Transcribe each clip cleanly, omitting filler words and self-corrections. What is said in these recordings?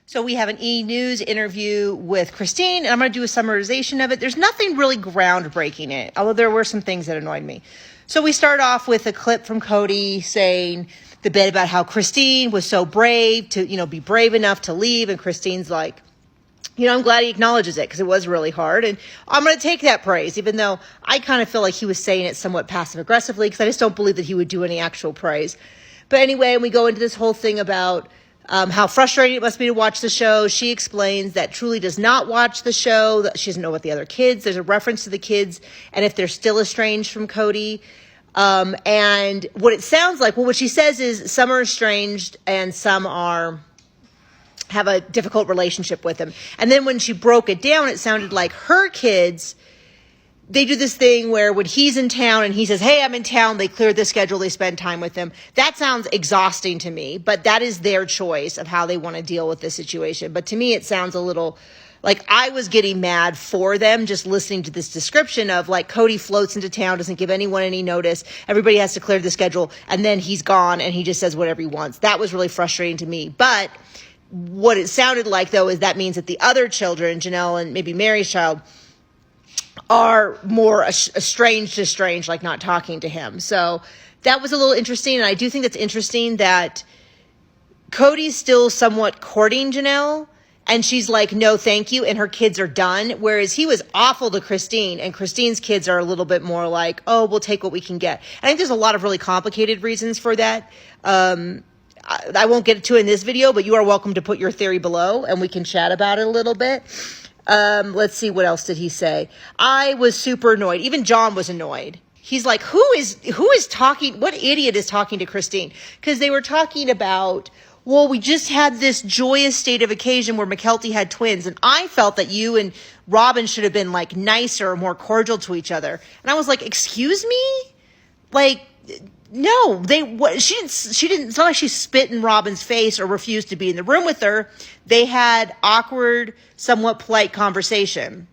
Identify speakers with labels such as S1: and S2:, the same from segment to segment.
S1: So we have an E! News interview with Christine, and I'm going to do a summarization of it. There's nothing really groundbreaking in it, although there were some things that annoyed me. So we start off with a clip from Cody saying the bit about how Christine was so brave to, be brave enough to leave. And Christine's like, I'm glad he acknowledges it because it was really hard. And I'm going to take that praise, even though I kind of feel like he was saying it somewhat passive aggressively because I just don't believe that he would do any actual praise. But anyway, we go into this whole thing about how frustrating it must be to watch the show. She explains that Truly does not watch the show. That she doesn't know about the other kids. There's a reference to the kids and if they're still estranged from Cody. And what it sounds like, what she says is some are estranged and some have a difficult relationship with him. And then when she broke it down, it sounded like her kids, they do this thing where when he's in town and he says, hey, I'm in town, they clear the schedule, they spend time with him. That sounds exhausting to me, but that is their choice of how they want to deal with this situation. But to me, it sounds a little like I was getting mad for them just listening to this description of like Cody floats into town, doesn't give anyone any notice. Everybody has to clear the schedule and then he's gone and he just says whatever he wants. That was really frustrating to me. But what it sounded like, though, is that means that the other children, Janelle and maybe Mary's child, are more estranged, like not talking to him. So that was a little interesting. And I do think that's interesting that Cody's still somewhat courting Janelle. And she's like, no, thank you. And her kids are done. Whereas he was awful to Christine. And Christine's kids are a little bit more like, oh, we'll take what we can get. I think there's a lot of really complicated reasons for that. I won't get to it in this video, but you are welcome to put your theory below and we can chat about it a little bit. Let's see, what else did he say? I was super annoyed. Even John was annoyed. He's like, who is talking? What idiot is talking to Christine? Because they were talking about, well, we just had this joyous state of occasion where Mykelti had twins. And I felt that you and Robin should have been like nicer or more cordial to each other. And I was like, excuse me? Like, no, she didn't, it's not like she spit in Robin's face or refused to be in the room with her. They had awkward, somewhat polite conversation.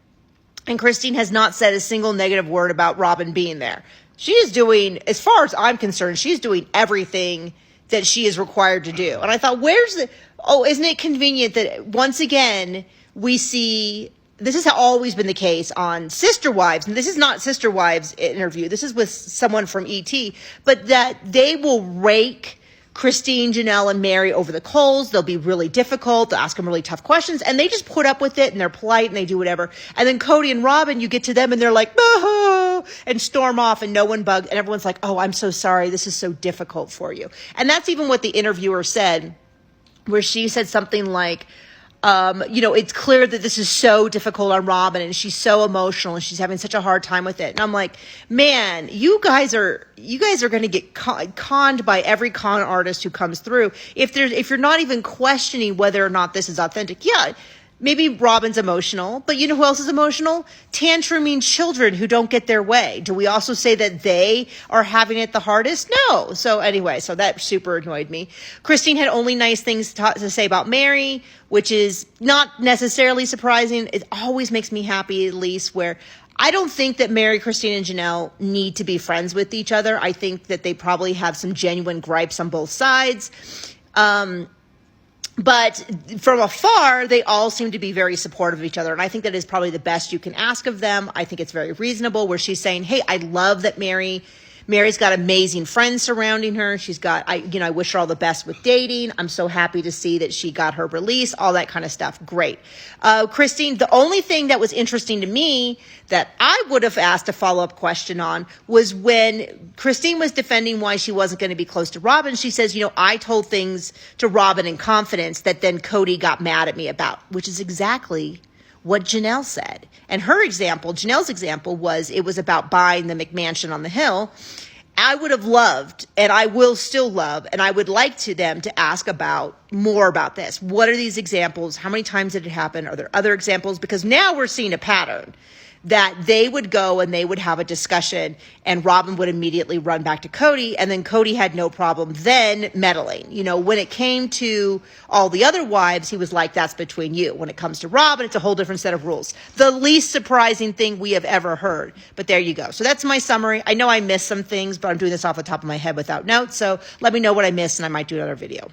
S1: And Christine has not said a single negative word about Robin being there. She is doing, as far as I'm concerned, she's doing everything that she is required to do. And I thought, isn't it convenient that once again, we see, this has always been the case on Sister Wives, and this is not Sister Wives interview. This is with someone from ET, but that they will rake Christine, Janelle, and Mary over the coals. They'll be really difficult. They'll ask them really tough questions, and they just put up with it, and they're polite, and they do whatever. And then Cody and Robin, you get to them, and they're like, boo, and storm off, and no one bugged, and everyone's like, oh, I'm so sorry. This is so difficult for you. And that's even what the interviewer said, where she said something like, it's clear that this is so difficult on Robin and she's so emotional and she's having such a hard time with it. And I'm like, man, you guys are going to get conned by every con artist who comes through. If you're not even questioning whether or not this is authentic. Yeah, maybe Robin's emotional, but you know who else is emotional? Tantruming children who don't get their way. Do we also say that they are having it the hardest? No. So anyway, so that super annoyed me. Christine had only nice things to say about Mary, which is not necessarily surprising. It always makes me happy, at least, where I don't think that Mary, Christine, and Janelle need to be friends with each other. I think that they probably have some genuine gripes on both sides. But from afar, they all seem to be very supportive of each other. And I think that is probably the best you can ask of them. I think it's very reasonable where she's saying, hey, I love that Mary's got amazing friends surrounding her. She's got, I wish her all the best with dating. I'm so happy to see that she got her release, all that kind of stuff. Great. Christine, the only thing that was interesting to me that I would have asked a follow-up question on was when Christine was defending why she wasn't going to be close to Robin. She says, I told things to Robin in confidence that then Cody got mad at me about, which is exactly what Janelle said. And Janelle's example was it was about buying the McMansion on the hill. I would have loved, and I will still love, and I would like them to ask more about this. What are these examples? How many times did it happen? Are there other examples? Because now we're seeing a pattern that they would go and they would have a discussion and Robin would immediately run back to Cody, and then Cody had no problem then meddling. When it came to all the other wives, he was like, that's between you. When it comes to Robin, it's a whole different set of rules. The least surprising thing we have ever heard. But there you go. So that's my summary. I know I missed some things, but I'm doing this off the top of my head without notes. So let me know what I missed and I might do another video.